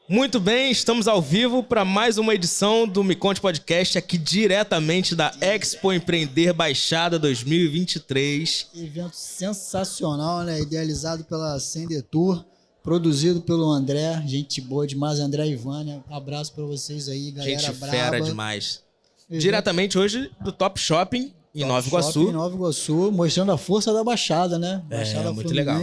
Muito bem, estamos ao vivo para mais uma edição do Me Conte Podcast, aqui diretamente da Expo Empreender Baixada 2023. Evento sensacional, né? Idealizado pela Sendetour, produzido pelo André, gente boa demais, André e Vânia. Abraço para vocês aí, galera gente braba. fera demais. Diretamente hoje do Top Shopping em Nova Iguaçu. Em Nova Iguaçu, mostrando a força da Baixada, né? Baixada muito legal.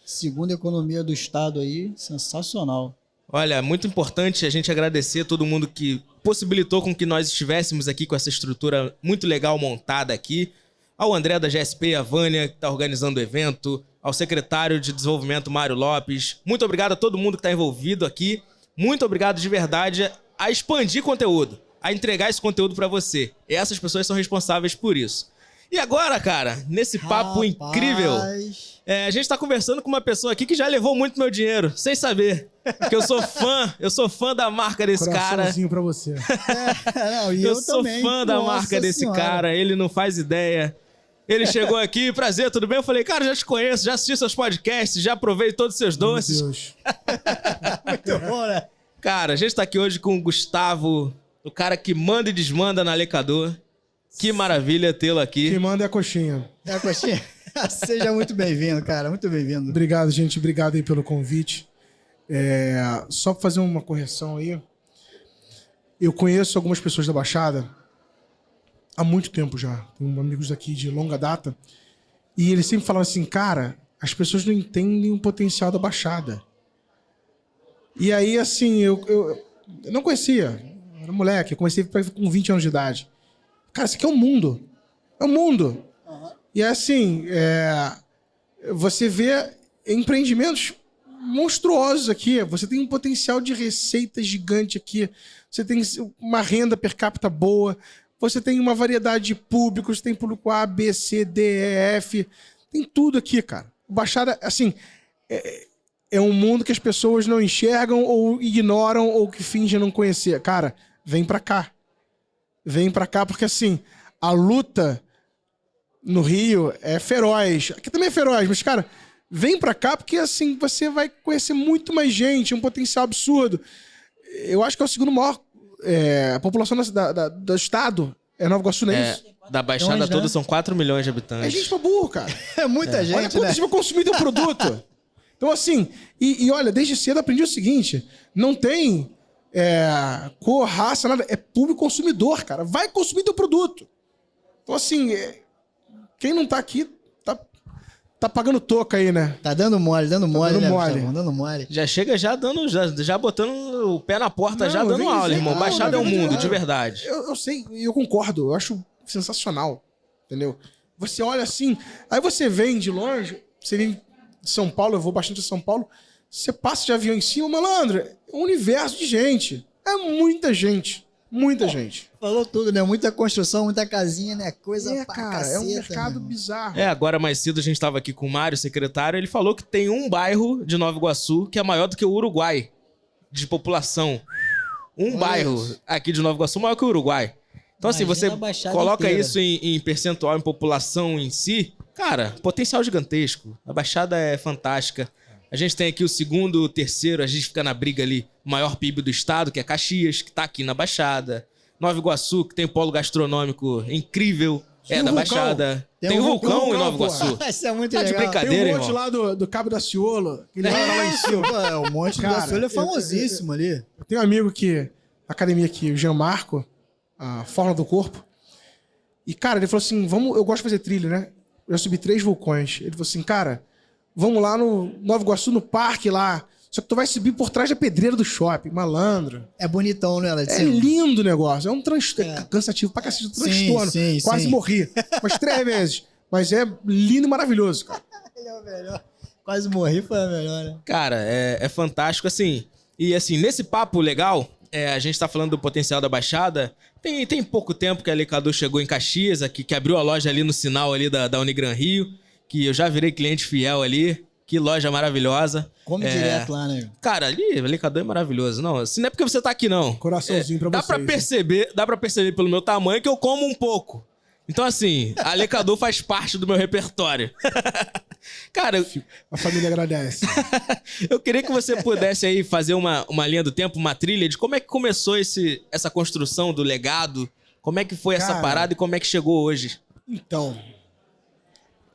Segunda economia do estado aí, sensacional. Olha, muito importante a gente agradecer a todo mundo que possibilitou com que nós estivéssemos aqui com essa estrutura muito legal montada aqui. Ao André da GSP, a Vânia, que está organizando o evento, ao secretário de Desenvolvimento, Mário Lopes. Muito obrigado a todo mundo que está envolvido aqui. Muito obrigado de verdade a expandir conteúdo, a entregar esse conteúdo para você. E essas pessoas são responsáveis por isso. E agora, cara, nesse papo incrível, a gente tá conversando com uma pessoa aqui que já levou muito meu dinheiro, sem saber. Porque eu sou fã da marca desse cara. Coraçãozinho pra você. Eu sou também. fã da Nossa marca desse Senhora. cara, ele não faz ideia. Ele chegou aqui, prazer, tudo bem? Eu falei, cara, já te conheço, já assisti seus podcasts, já provei todos os seus doces. Meu Deus. Muito bom, né? Cara, a gente tá aqui hoje com o Gustavo, o cara que manda e desmanda na Lecador. Que maravilha tê-lo aqui. Quem manda é a coxinha. É a coxinha? Seja muito bem-vindo, cara. Muito bem-vindo. Obrigado, gente. Obrigado aí pelo convite. Só pra fazer uma correção aí. Eu conheço algumas pessoas da Baixada há muito tempo já. Tenho amigos aqui de longa data. E eles sempre falam assim, cara, as pessoas não entendem o potencial da Baixada. E aí, assim, eu não conhecia. Eu era moleque, eu comecei com 20 anos de idade. Cara, isso aqui é um mundo. É um mundo. Uhum. E assim, você vê empreendimentos monstruosos aqui. Você tem um potencial de receita gigante aqui. Você tem uma renda per capita boa. Você tem uma variedade de públicos. Tem público A, B, C, D, E, F. Tem tudo aqui, cara. Baixada, assim, é um mundo que as pessoas não enxergam ou ignoram ou que fingem não conhecer. Cara, vem pra cá. Vem pra cá, porque assim, a luta no Rio é feroz. Aqui também é feroz, mas, cara, vem pra cá porque, assim, você vai conhecer muito mais gente, um potencial absurdo. Eu acho que é o segundo maior população do estado. É Nova Iguaçu, não é isso? Da Baixada toda são 4 milhões de habitantes. É gente pra burro, cara. É muita gente, olha quanto a gente vai consumir teu produto. Então, assim, e olha, desde cedo eu aprendi o seguinte, não tem... cor, raça, nada. É público consumidor, cara. Vai consumir teu produto. Então, assim, quem não tá aqui, tá pagando toca aí, né? Tá dando mole, né? Mole. Dando mole. Já chega já botando o pé na porta, Não, já dando vem aula, dizer, irmão. não, Baixada é um não, mundo, não. de verdade. Eu sei, e eu concordo. Eu acho sensacional, entendeu? Você olha assim, aí você vem de longe, você vem de São Paulo, eu vou bastante a São Paulo, você passa de avião em cima, malandro, é um universo de gente. É muita gente. Muita gente. Falou tudo, né? Muita construção, muita casinha, né? Coisa pra cara, caceta, é um mercado né? bizarro. Agora mais cedo a gente tava aqui com o Mário, secretário, ele falou que tem um bairro de Nova Iguaçu que é maior do que o Uruguai, de população. Um bairro aqui de Nova Iguaçu maior que o Uruguai. Então, assim, você coloca inteira. isso em percentual, em população em si, cara, potencial gigantesco. A Baixada é fantástica. A gente tem aqui o segundo, o terceiro, a gente fica na briga ali, o maior PIB do estado, que é Caxias, que tá aqui na Baixada. Nova Iguaçu, que tem um polo gastronômico incrível, Tem da um Baixada. Tem um vulcão em Nova Iguaçu. Isso é muito Tá de legal. brincadeira, Tem um monte irmão. lá do Cabo da Ciolo, aquele lá em cima. Pô, o Monte Cara, do Sul é famosíssimo ali. Eu tenho um amigo que, na academia aqui, o Jean Marco, a Fórmula do Corpo. E, cara, ele falou assim, eu gosto de fazer trilha, né? Eu já subi 3 vulcões. Ele falou assim, cara, vamos lá no Nova Iguaçu, no parque lá. Só que tu vai subir por trás da pedreira do shopping, malandro. É bonitão, né? É lindo o negócio. É um transtorno. Cansativo pra cacete, um transtorno. Sim, Quase sim. morri. Umas 3 vezes. Mas é lindo e maravilhoso, cara. Ele é o melhor. Quase morri, foi a melhor, né? Cara, é fantástico, assim. E, assim, nesse papo legal, a gente tá falando do potencial da Baixada. Tem pouco tempo que a Lecador chegou em Caxias, que abriu a loja ali no sinal ali da Unigran Rio, que eu já virei cliente fiel ali. Que loja maravilhosa. Come direto lá, né? Cara, ali, o Lecador é maravilhoso. Não, assim, não é porque você tá aqui, não. Coraçãozinho pra vocês. Dá pra perceber pelo meu tamanho que eu como um pouco. Então, assim, a Lecador faz parte do meu repertório. Cara, A família agradece. eu queria que você pudesse aí fazer uma linha do tempo, uma trilha de como é que começou essa construção do legado, como é que foi essa Cara, parada e como é que chegou hoje. Então,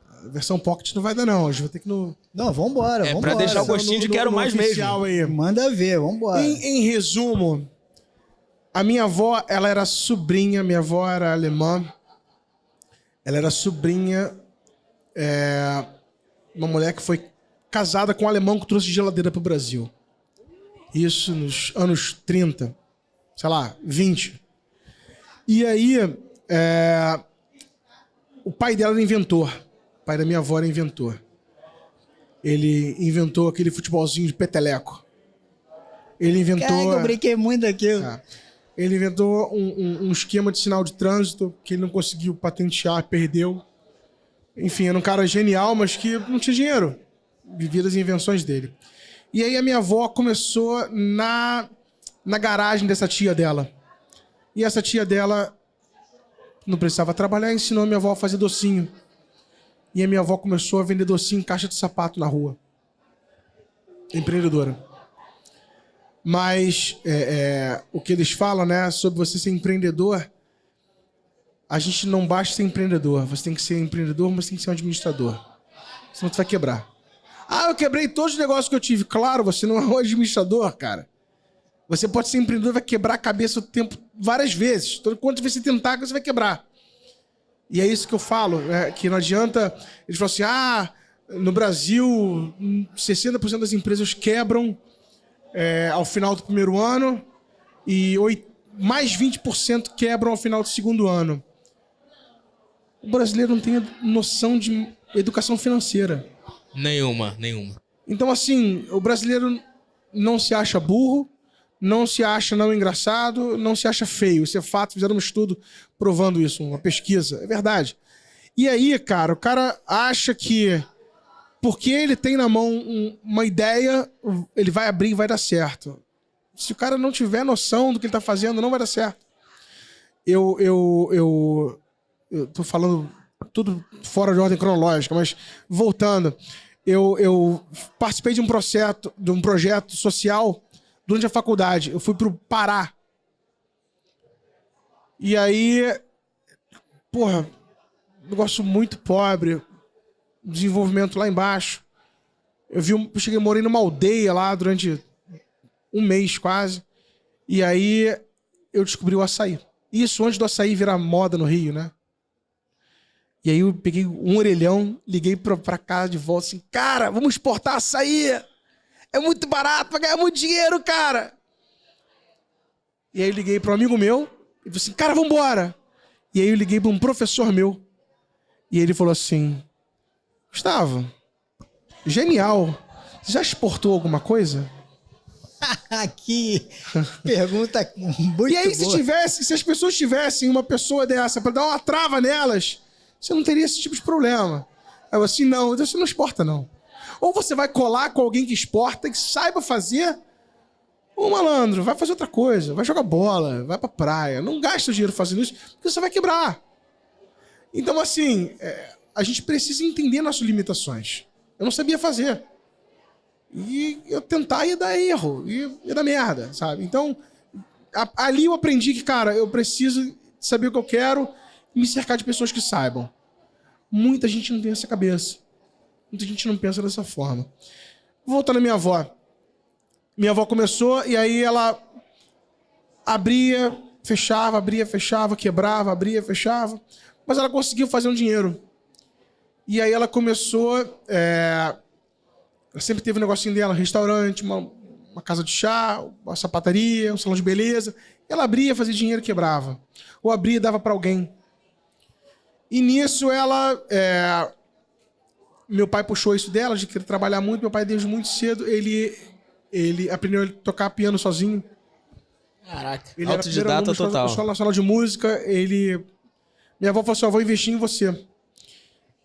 a versão Pocket não vai dar não, hoje vou ter que no... Não, vambora, vambora. Pra deixar o gostinho de quero mais oficial mesmo. aí. Manda ver, vambora. Em resumo, a minha avó, ela era sobrinha, minha avó era alemã, ela era sobrinha, uma mulher que foi casada com um alemão que trouxe geladeira pro Brasil. Isso nos anos 30, sei lá, 20. E aí, o pai dela era inventor. O pai da minha avó era inventor. Ele inventou aquele futebolzinho de peteleco. Ele inventou... Caraca, eu brinquei muito daquilo. Ele inventou um esquema de sinal de trânsito que ele não conseguiu patentear, perdeu. Enfim, era um cara genial, mas que não tinha dinheiro. Vivia das invenções dele. E aí a minha avó começou na garagem dessa tia dela. E essa tia dela não precisava trabalhar, ensinou a minha avó a fazer docinho. E a minha avó começou a vender docinho em caixa de sapato na rua. Empreendedora. Mas o que eles falam, né, sobre você ser empreendedor, a gente não basta ser empreendedor. Você tem que ser empreendedor, mas tem que ser um administrador. Senão você vai quebrar. Ah, eu quebrei todos os negócios que eu tive. Claro, você não é um administrador, cara. Você pode ser empreendedor, vai quebrar a cabeça o tempo várias vezes. Todo quanto você tentar, você vai quebrar. E é isso que eu falo, né? Que não adianta... Eles falam assim, no Brasil, 60% das empresas quebram ao final do primeiro ano e mais 20% quebram ao final do segundo ano. O brasileiro não tem noção de educação financeira. Nenhuma. Então, assim, o brasileiro não se acha burro, não se acha não engraçado, não se acha feio. Isso é fato, fizeram um estudo provando isso, uma pesquisa. É verdade. E aí, cara, o cara acha que porque ele tem na mão uma ideia, ele vai abrir e vai dar certo. Se o cara não tiver noção do que ele tá fazendo, não vai dar certo. Eu tô falando tudo fora de ordem cronológica, mas voltando, eu participei de um projeto social durante a faculdade. Eu fui pro Pará. E aí, porra, negócio muito pobre, desenvolvimento lá embaixo. Eu morei numa aldeia lá durante um mês quase. E aí eu descobri o açaí. Isso antes do açaí virar moda no Rio, né? E aí eu peguei um orelhão, liguei pra casa de volta assim, cara, vamos exportar açaí! É muito barato, vai ganhar muito dinheiro, cara! E aí eu liguei para um amigo meu e falei assim, cara, vambora! E aí eu liguei para um professor meu e ele falou assim, Gustavo, genial, você já exportou alguma coisa? Que pergunta muito E aí boa. se as pessoas tivessem uma pessoa dessa para dar uma trava nelas, você não teria esse tipo de problema. Aí eu assim, não, então você não exporta não. Ou você vai colar com alguém que exporta, que saiba fazer, ou malandro, vai fazer outra coisa, vai jogar bola, vai pra praia, não gasta o dinheiro fazendo isso, porque você vai quebrar. Então assim, a gente precisa entender nossas limitações. Eu não sabia fazer. E eu tentar ia dar erro, ia dar merda, sabe? Então, ali eu aprendi que, cara, eu preciso saber o que eu quero e me cercar de pessoas que saibam. Muita gente não tem essa cabeça. Muita gente não pensa dessa forma. Voltando à minha avó. Minha avó começou e aí ela abria, fechava, quebrava, abria, fechava. Mas ela conseguiu fazer um dinheiro. E aí ela começou... Ela sempre teve um negocinho dela, um restaurante, uma casa de chá, uma sapataria, um salão de beleza. Ela abria, fazia dinheiro e quebrava. Ou abria e dava para alguém. E nisso ela... Meu pai puxou isso dela, de querer trabalhar muito. Meu pai, desde muito cedo, ele aprendeu a tocar piano sozinho. Caraca, Ele autodidata era total. Escola Nacional de Música. Minha avó falou assim, vou investir em você.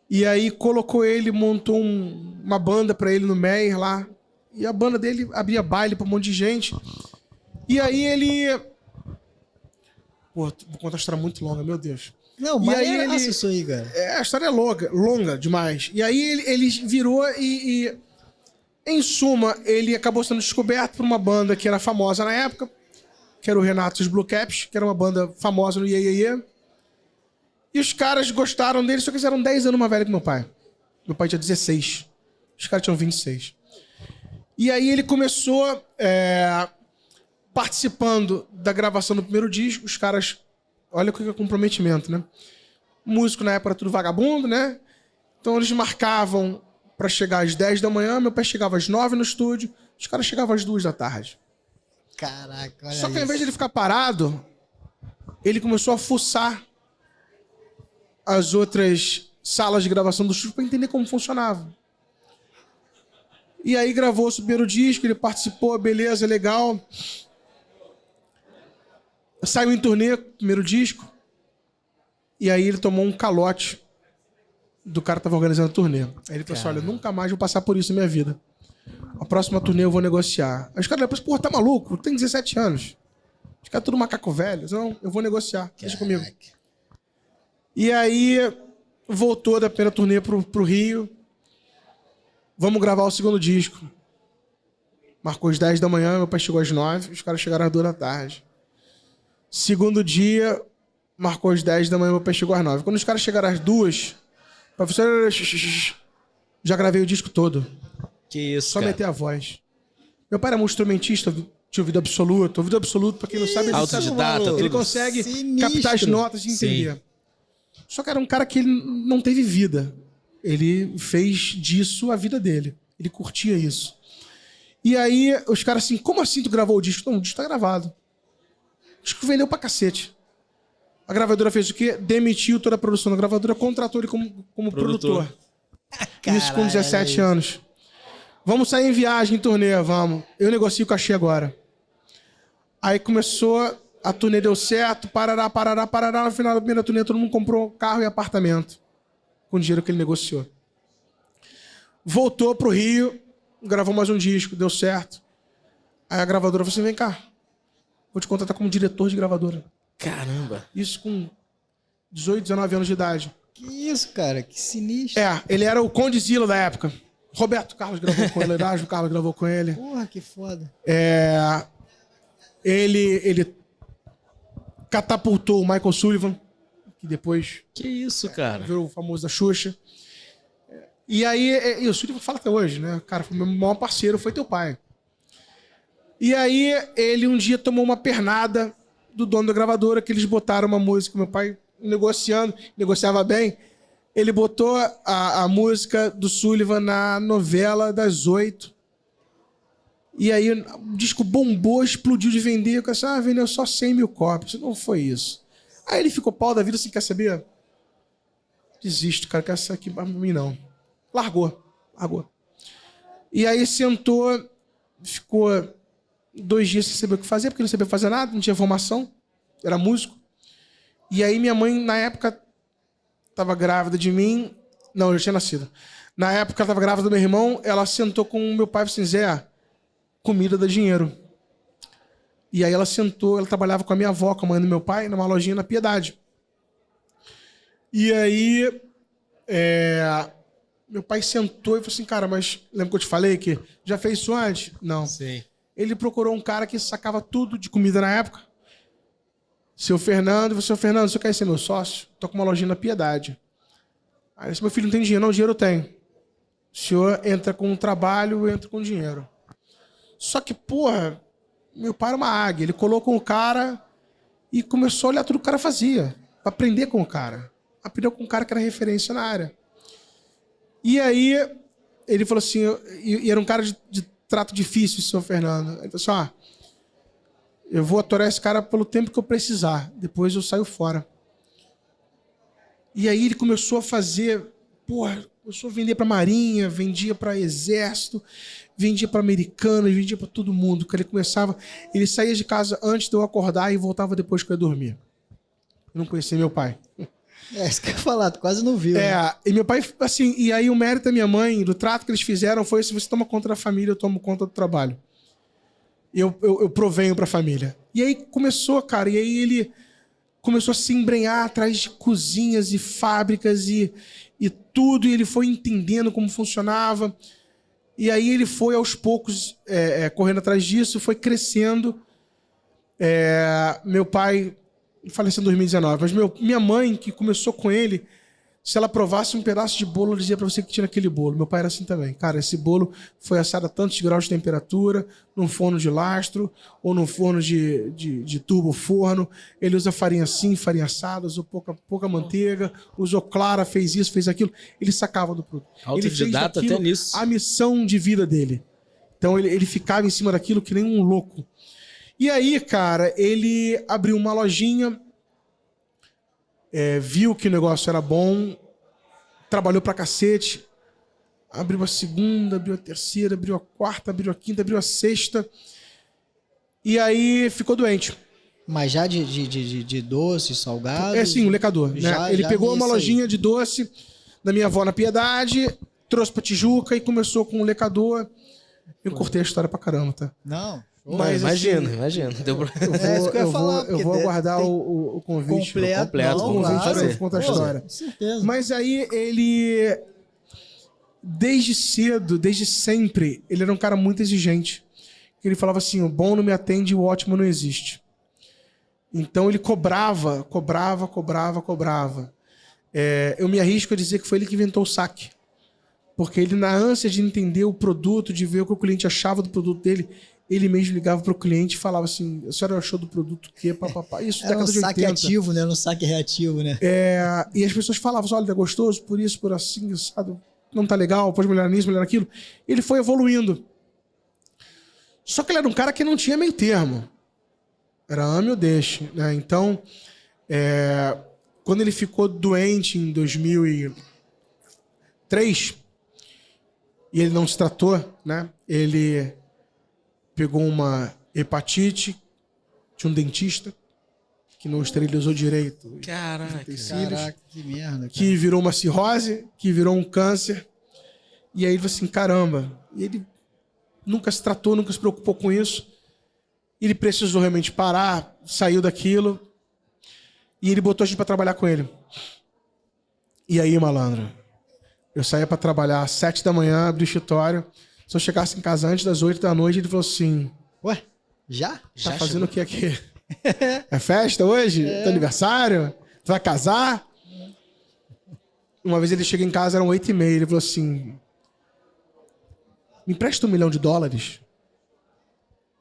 E aí colocou ele, montou uma banda pra ele no Meyer lá. E a banda dele abria baile pra um monte de gente. E aí ele... Pô, vou contar uma história muito longa, meu Deus. Não, E aí mas ele... isso aí, cara. A história é longa demais. E aí ele virou e... Em suma, ele acabou sendo descoberto por uma banda que era famosa na época, que era o Renato e os Blue Caps, que era uma banda famosa no Iê Iê Iê. E os caras gostaram dele, só que eles eram 10 anos mais velhos que meu pai. Meu pai tinha 16. Os caras tinham 26. E aí ele começou participando da gravação do primeiro disco. Os caras... Olha o que é comprometimento, né? Músico na época era tudo vagabundo, né? Então eles marcavam pra chegar às 10 da manhã. Meu pai chegava às 9 no estúdio. Os caras chegavam às 2 da tarde. Caraca, olha Só que ao isso. invés de ele ficar parado, ele começou a fuçar as outras salas de gravação do estúdio pra entender como funcionava. E aí gravou o primeiro disco, ele participou, beleza, legal. Saiu em turnê, primeiro disco. E aí ele tomou um calote do cara que tava organizando a turnê. Aí ele falou assim, olha, nunca mais vou passar por isso na minha vida. A próxima turnê eu vou negociar. Aí os caras depois, porra, tá maluco? Tem 17 anos. Os caras tudo macaco velho. Não, eu vou negociar. Deixa comigo. E aí voltou da primeira turnê pro Rio. Vamos gravar o segundo disco. Marcou às 10 da manhã, meu pai chegou às 9, os caras chegaram às 2 da tarde. Segundo dia, marcou às 10 da manhã, meu pai chegou às 9. Quando os caras chegaram às 2, professor, já gravei o disco todo. Que isso, Só cara. meter a voz. Meu pai era um instrumentista, tinha ouvido absoluto. Ouvido absoluto, pra quem não sabe, Autodidata, ele tudo. consegue Sinistro. captar as notas e entender. Só que era um cara que ele não teve vida. Ele fez disso a vida dele. Ele curtia isso. E aí, os caras assim, como assim tu gravou o disco? Não, o disco tá gravado. O disco vendeu pra cacete. A gravadora fez o quê? Demitiu toda a produção da gravadora, contratou ele como produtor. Isso com 17 anos. Vamos sair em viagem, em turnê, vamos. Eu negocio o cachê agora. Aí começou, a turnê deu certo, parará. No final da primeira turnê, todo mundo comprou carro e apartamento. Com o dinheiro que ele negociou. Voltou pro Rio, gravou mais um disco, deu certo. Aí a gravadora falou assim, vem cá, vou te contratar como diretor de gravadora. Caramba. Isso com 18, 19 anos de idade. Que isso, cara? Que sinistro. Ele era o Condzilla da época. Roberto Carlos gravou com ele, Erasmo Carlos gravou com ele. Porra, que foda. Ele catapultou o Michael Sullivan, que depois Que isso, cara. virou o famoso da Xuxa. E aí, e o Sullivan fala até hoje, né? Cara, foi meu maior parceiro, foi teu pai. E aí, ele um dia tomou uma pernada do dono da gravadora, que eles botaram uma música, meu pai negociava bem. Ele botou a música do Sullivan na novela das 8. E aí o disco bombou, explodiu de vender. Eu falei, vendeu só 100 mil cópias. Não foi isso. Aí ele ficou pau da vida, assim, quer saber? Desisto, cara, quer essa aqui pra mim não. Largou. E aí sentou, ficou 2 dias sem saber o que fazer, porque não sabia fazer nada, não tinha formação, era músico. E aí minha mãe, na época, estava grávida de mim. Não, eu já tinha nascido. Na época, ela estava grávida do meu irmão, ela sentou com o meu pai e falou assim, Zé, comida dá dinheiro. E aí ela sentou, ela trabalhava com a minha avó, com a mãe do meu pai, numa lojinha na Piedade. E aí, meu pai sentou e falou assim, cara, mas lembra que eu te falei que já fez isso antes? Não. Sim. Ele procurou um cara que sacava tudo de comida na época. Seu Fernando, você quer ser meu sócio? Tô com uma lojinha na Piedade. Aí disse, meu filho não tem dinheiro. Não, dinheiro eu tenho. O senhor entra com o trabalho, eu entro com o dinheiro. Só que, porra, meu pai era uma águia. Ele colocou o cara e começou a olhar tudo que o cara fazia. Pra aprender com o cara. Aprendeu com um cara que era referência na área. E aí, ele falou assim, e era um cara de trato difícil, o senhor Fernando. Ele falou assim, eu vou atorar esse cara pelo tempo que eu precisar. Depois eu saio fora. E aí ele começou a fazer... começou a vender pra Marinha, vendia pra Exército, vendia pra Americanas, vendia pra todo mundo. Porque ele saía de casa antes de eu acordar e voltava depois que eu ia dormir. Eu não conhecia meu pai. Isso que eu ia falar, tu quase não viu. Né? E meu pai, assim... E aí o mérito da minha mãe, do trato que eles fizeram, foi se você toma conta da família, eu tomo conta do trabalho. Eu provenho pra família. E aí começou, cara, e aí ele começou a se embrenhar atrás de cozinhas e fábricas e tudo, e ele foi entendendo como funcionava. E aí ele foi, aos poucos, correndo atrás disso, foi crescendo. Meu pai faleceu em 2019, mas minha mãe, que começou com ele, se ela provasse um pedaço de bolo, ela dizia pra você que tinha naquele bolo. Meu pai era assim também. Cara, esse bolo foi assado a tantos graus de temperatura, num forno de lastro, ou num forno de tubo forno. Ele usa farinha assim, farinha assada, usou pouca manteiga, usou clara, fez isso, fez aquilo. Ele sacava do produto. Autodidata até nisso. A missão de vida dele. Então ele ficava em cima daquilo que nem um louco. E aí, cara, ele abriu uma lojinha, viu que o negócio era bom, trabalhou pra cacete, abriu a segunda, abriu a terceira, abriu a quarta, abriu a quinta, abriu a sexta, e aí ficou doente. Mas já de doces, salgados? Sim, o lecador. Né? Ele pegou uma lojinha de doce da minha avó na Piedade, trouxe pra Tijuca e começou com o lecador. Eu cortei a história pra caramba, tá? Não. Mas imagina. Eu vou aguardar o convite completo para contar a história. Com certeza. Mas aí ele, desde cedo, desde sempre, ele era um cara muito exigente. Ele falava assim, o bom não me atende, o ótimo não existe. Então ele cobrava. Eu me arrisco a dizer que foi ele que inventou o saque. Porque ele, na ânsia de entender o produto, de ver o que o cliente achava do produto dele, ele mesmo ligava para o cliente e falava assim, a senhora achou do produto o quê? Papapá. Isso era década de 80. Saque ativo, né? No saque reativo, né? E as pessoas falavam assim, olha, é gostoso, por isso, por assim, sabe? Não tá legal, pode melhorar nisso, melhorar naquilo. Ele foi evoluindo. Só que ele era um cara que não tinha meio termo. Era ame ou deixe, né? Então, quando ele ficou doente em 2003, e ele não se tratou, né? Ele pegou uma hepatite de um dentista que não esterilizou direito. Caraca, que merda. Cara. Que virou uma cirrose, que virou um câncer. E aí ele falou assim, caramba. E ele nunca se tratou, nunca se preocupou com isso. Ele precisou realmente parar, saiu daquilo. E ele botou a gente pra trabalhar com ele. E aí, malandro, eu saía pra trabalhar às 7 da manhã, abri o escritório. Se eu chegasse em casa antes das 8 da noite, ele falou assim... Ué, já? Tá fazendo o que aqui? É festa hoje? Teu aniversário? Tu vai casar? Uma vez ele chega em casa, eram 8h30. Ele falou assim... Me empresta $1 milhão?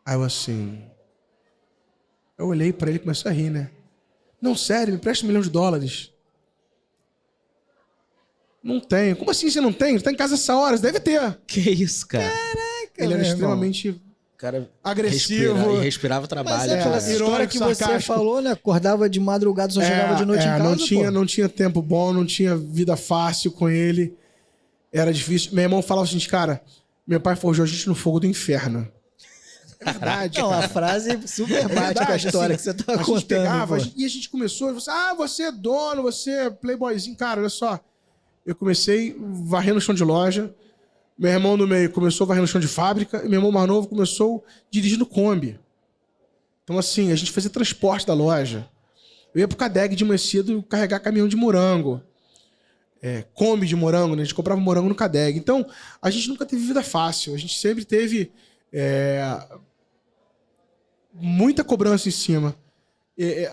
Aí eu assim... Eu olhei pra ele e comecei a rir, né? Não, sério, me empresta $1 milhão. Não tenho. Como assim você não tem? Você tá em casa essa hora, você deve ter. Que isso, cara? Caraca, ele era extremamente agressivo. Respirava trabalho. Mas aquela história que você falou, né? Acordava de madrugada, só chegava de noite em casa, não tinha tempo bom, não tinha vida fácil com ele. Era difícil. Meu irmão falava assim, cara, meu pai forjou a gente no fogo do inferno. É verdade. Não, a frase super bate com a história assim, que você tá contando. E a gente começou, você é dono, você é playboyzinho. Cara, olha só. Eu comecei varrendo no chão de loja. Meu irmão no meio começou varrendo no chão de fábrica. E meu irmão mais novo começou dirigindo Kombi. Então, assim, a gente fazia transporte da loja. Eu ia pro Cadeg de manhã cedo carregar caminhão de morango. Kombi de morango, né? A gente comprava morango no Cadeg. Então, a gente nunca teve vida fácil. A gente sempre teve muita cobrança em cima.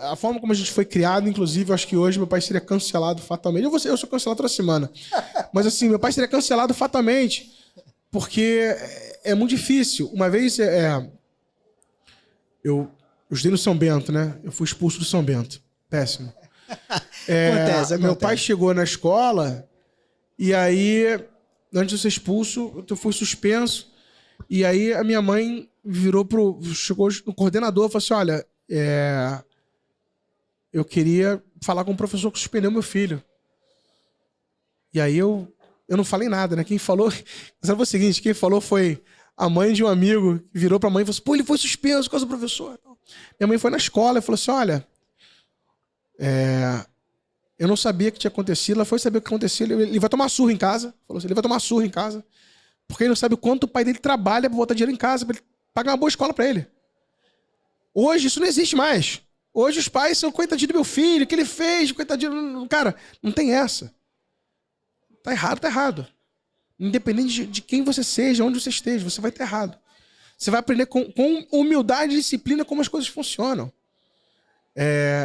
A forma como a gente foi criado, inclusive, eu acho que hoje meu pai seria cancelado fatalmente. Eu sou cancelado toda semana. Mas assim, meu pai seria cancelado fatalmente, porque é muito difícil. Uma vez eu estudei no São Bento, né? Eu fui expulso do São Bento. Péssimo. Acontece. Meu pai chegou na escola e aí, antes de ser expulso, eu fui suspenso. E aí a minha mãe chegou no coordenador e falou assim, olha, eu queria falar com o professor que suspendeu meu filho. E aí eu não falei nada, né? Quem falou... Sabe o seguinte, quem falou foi a mãe de um amigo, que virou pra mãe e falou assim, pô, ele foi suspenso por causa do professor. Minha mãe foi na escola e falou assim, olha, eu não sabia o que tinha acontecido, ela foi saber o que aconteceu, ele vai tomar surra em casa. Falou assim, ele vai tomar surra em casa, porque ele não sabe o quanto o pai dele trabalha pra botar dinheiro em casa, pra ele pagar uma boa escola pra ele. Hoje isso não existe mais. Hoje os pais são coitadinho do meu filho, o que ele fez, coitadinho... Cara, não tem essa. Tá errado, tá errado. Independente de quem você seja, onde você esteja, você vai estar errado. Você vai aprender com humildade e disciplina como as coisas funcionam.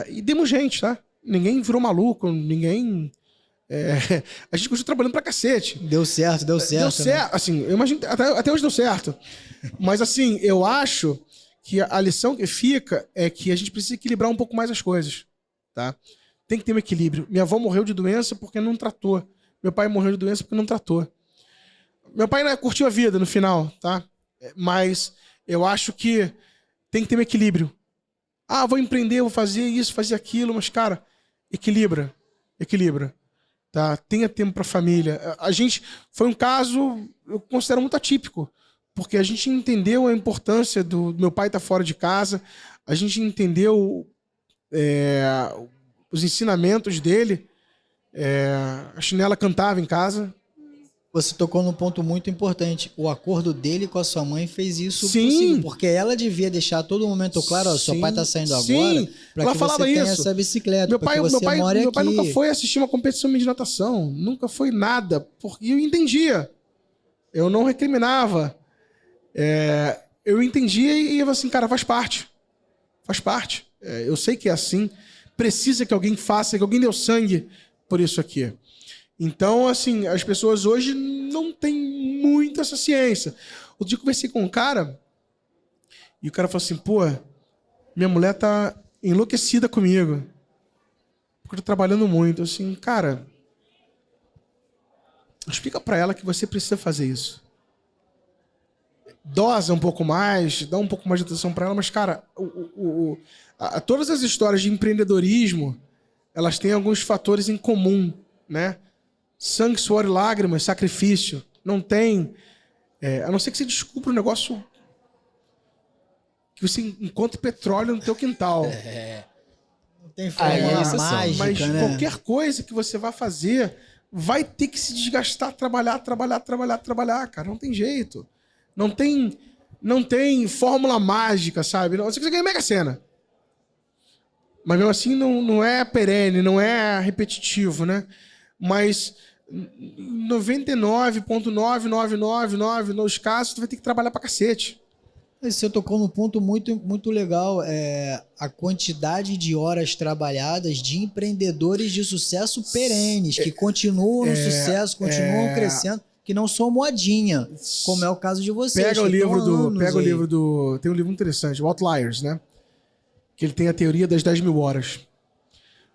E demos gente, tá? Ninguém virou maluco, ninguém... a gente continua trabalhando pra cacete. Deu certo. Deu certo. Né? Assim, eu imagino, até hoje deu certo. Mas assim, eu acho que a lição que fica é que a gente precisa equilibrar um pouco mais as coisas, tá? Tem que ter um equilíbrio. Minha avó morreu de doença porque não tratou. Meu pai morreu de doença porque não tratou. Meu pai, né, curtiu a vida no final, tá? Mas eu acho que tem que ter um equilíbrio. Ah, vou empreender, vou fazer isso, fazer aquilo, mas, cara, equilibra. Tá? Tenha tempo pra família. A gente, foi um caso, eu considero muito atípico, porque a gente entendeu a importância do meu pai estar fora de casa, a gente entendeu os ensinamentos dele. A Chinela cantava em casa. Você tocou num ponto muito importante. O acordo dele com a sua mãe fez isso Sim. possível, porque ela devia deixar a todo momento claro, ó, seu pai tá saindo agora, para que você tenha essa bicicleta, meu pai nunca aqui. foi assistir uma competição de natação, nunca foi nada, porque eu entendia. Eu não recriminava. Eu entendia e eu assim, cara, faz parte. Faz parte. Eu sei que é assim. Precisa que alguém faça, que alguém dê o sangue por isso aqui. Então, assim, as pessoas hoje não têm muito essa ciência. Outro dia eu conversei com um cara e o cara falou assim, pô, minha mulher tá enlouquecida comigo porque eu tô trabalhando muito. Assim, cara, explica pra ela que você precisa fazer isso. Dosa um pouco mais, dá um pouco mais de atenção pra ela, mas, cara, todas as histórias de empreendedorismo, elas têm alguns fatores em comum, né? Sangue, suor e lágrimas, sacrifício. Não tem... a não ser que você descubra um negócio que você encontre petróleo no teu quintal. Não tem fórmula mágica, mas né? qualquer coisa que você vai fazer vai ter que se desgastar, trabalhar, cara. Não tem jeito. Não tem fórmula mágica, sabe? Não, você ganha Mega Sena. Mas mesmo assim não é perene, não é repetitivo, né? Mas 99,9999 nos casos, tu vai ter que trabalhar pra cacete. Você tocou num ponto muito, muito legal. A quantidade de horas trabalhadas de empreendedores de sucesso perenes, que continuam no sucesso, continuam crescendo, que não são modinha, como é o caso de vocês. Pega o livro do... Tem um livro interessante, o Outliers, né? Que ele tem a teoria das 10.000 horas.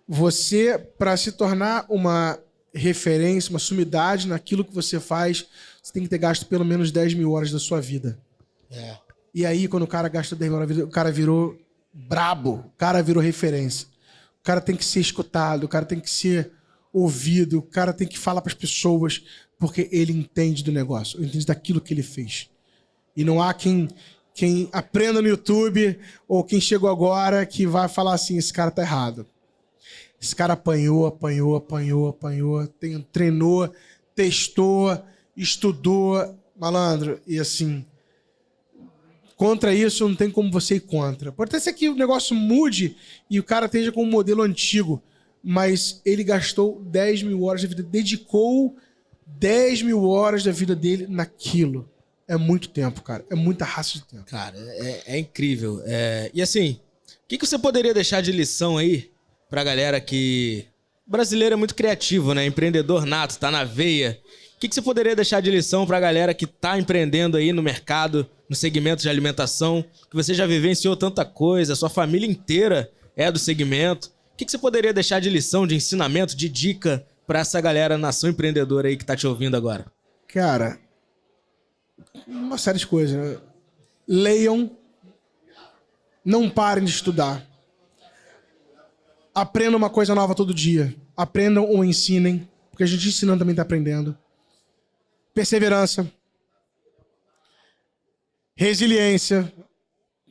Você, para se tornar uma referência, uma sumidade naquilo que você faz, você tem que ter gasto pelo menos 10.000 horas da sua vida. E aí, quando o cara gasta 10.000 horas da vida, o cara virou brabo, o cara virou referência. O cara tem que ser escutado, o cara tem que ser ouvido, o cara tem que falar para as pessoas, porque ele entende do negócio, entende daquilo que ele fez. E não há quem aprenda no YouTube ou quem chegou agora que vai falar assim, esse cara tá errado. Esse cara apanhou, treinou, testou, estudou, malandro, e assim, contra isso não tem como você ir contra. Pode até ser que o negócio mude e o cara esteja com um modelo antigo, mas ele gastou 10.000 horas da vida, dedicou 10.000 horas da vida dele naquilo. É muito tempo, cara. É muita raça de tempo. Cara, é incrível. E assim, o que você poderia deixar de lição aí pra galera que... Brasileiro é muito criativo, né? Empreendedor nato, tá na veia. O que você poderia deixar de lição pra galera que tá empreendendo aí no mercado, no segmento de alimentação, que você já vivenciou tanta coisa, sua família inteira é do segmento. O que você poderia deixar de lição, de ensinamento, de dica pra essa galera, nação empreendedora aí que tá te ouvindo agora? Cara, uma série de coisas, né? Leiam, não parem de estudar. Aprendam uma coisa nova todo dia. Aprendam ou ensinem, porque a gente ensinando também está aprendendo. Perseverança. Resiliência.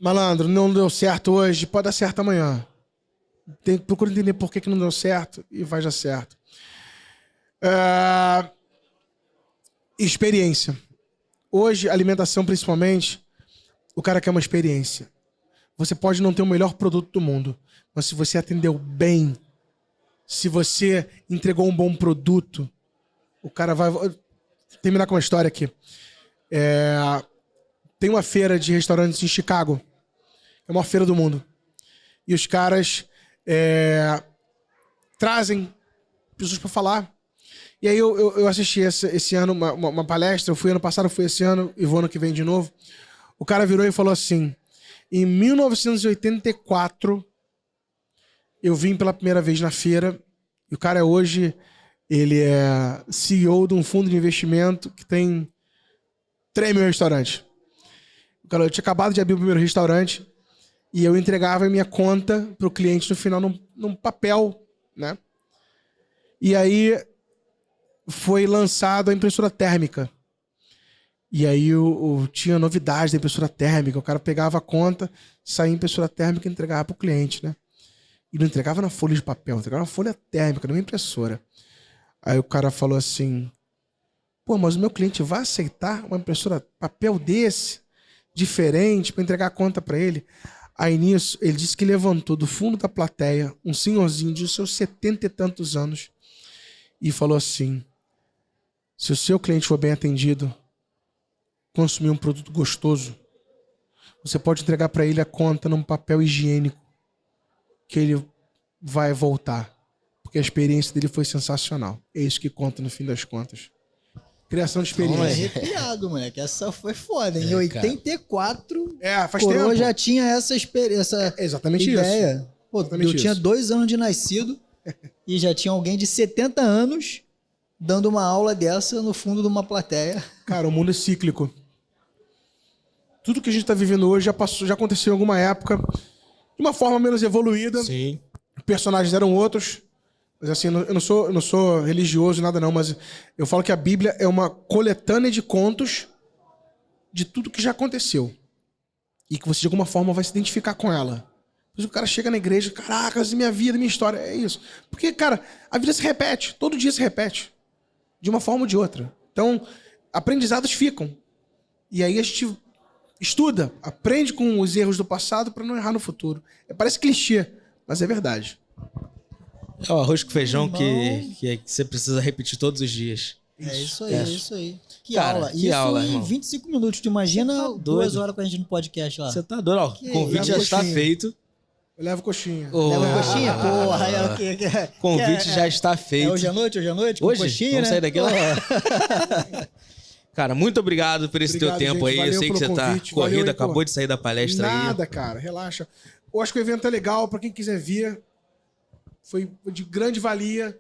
Malandro, não deu certo hoje, pode dar certo amanhã. Procura entender por que não deu certo e vai dar certo. Experiência. Hoje, alimentação principalmente, o cara quer uma experiência. Você pode não ter o melhor produto do mundo, mas se você atendeu bem, se você entregou um bom produto, o cara vai... Vou terminar com uma história aqui. Tem uma feira de restaurantes em Chicago. É a maior feira do mundo. E os caras trazem pessoas para falar. E aí eu assisti esse ano uma palestra. Eu fui ano passado, fui esse ano e vou ano que vem de novo. O cara virou e falou assim: em 1984, eu vim pela primeira vez na feira. E o cara hoje, ele é CEO de um fundo de investimento que tem 3 mil restaurantes. O cara, eu tinha acabado de abrir o primeiro restaurante e eu entregava a minha conta pro cliente no final num papel, né? E aí foi lançado a impressora térmica. E aí tinha novidade da impressora térmica. O cara pegava a conta, saía a impressora térmica e entregava pro cliente, né? E não entregava na folha de papel, entregava na folha térmica, numa impressora. Aí o cara falou assim: pô, mas o meu cliente vai aceitar uma impressora papel desse, diferente, para entregar a conta para ele? Aí nisso, ele disse que levantou do fundo da plateia um senhorzinho de seus 70 e tantos anos e falou assim: se o seu cliente for bem atendido, consumir um produto gostoso, você pode entregar para ele a conta num papel higiênico, que ele vai voltar, porque a experiência dele foi sensacional. É isso que conta no fim das contas. Criação de experiência. Arrepiado, moleque. Essa foi foda. Em 84, faz Coroa tempo. já tinha essa Exatamente ideia. isso. Pô, Exatamente eu tinha isso. 2 anos de nascido e já tinha alguém de 70 anos dando uma aula dessa no fundo de uma plateia. Cara, o mundo é cíclico. Tudo que a gente tá vivendo hoje já aconteceu em alguma época, de uma forma menos evoluída. Sim. Os personagens eram outros. Mas assim, eu não sou religioso, nada não, mas eu falo que a Bíblia é uma coletânea de contos de tudo que já aconteceu. E que você, de alguma forma, vai se identificar com ela. Depois o cara chega na igreja: caraca, essa é minha vida, minha história. É isso. Porque, cara, a vida se repete. Todo dia se repete. De uma forma ou de outra. Então, aprendizados ficam. E aí a gente estuda, aprende com os erros do passado para não errar no futuro. Parece clichê, mas é verdade. É o arroz com feijão que você precisa repetir todos os dias. É isso aí, é isso aí. Que Cara, aula. que Isso aula, em irmão. 25 minutos. Tu imagina Você tá 2 doido. horas com a gente no podcast lá. Você tá doido, ó. Que O convite já isso? está feito. Eu levo coxinha. Leva coxinha? Porra, é o quê? O convite já está feito. É hoje à noite? Hoje à noite? Com Hoje? coxinha, Vamos né? sair daqui lá? Cara, muito obrigado por esse Obrigado, teu tempo gente. aí. Eu Valeu sei que você pelo tá convite. corrido, Valeu aí, acabou pô. de sair da palestra aí. Nada, cara. Relaxa. Eu acho que o evento é legal para quem quiser vir. Foi de grande valia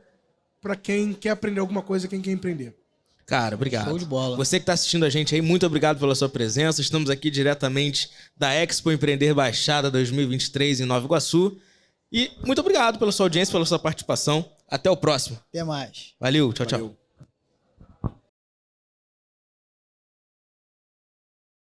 para quem quer aprender alguma coisa, quem quer empreender. Cara, obrigado. Show de bola. Você que tá assistindo a gente aí, muito obrigado pela sua presença. Estamos aqui diretamente da Expo Empreender Baixada 2023 em Nova Iguaçu. E muito obrigado pela sua audiência, pela sua participação. Até o próximo. Até mais. Valeu, tchau, tchau. Valeu.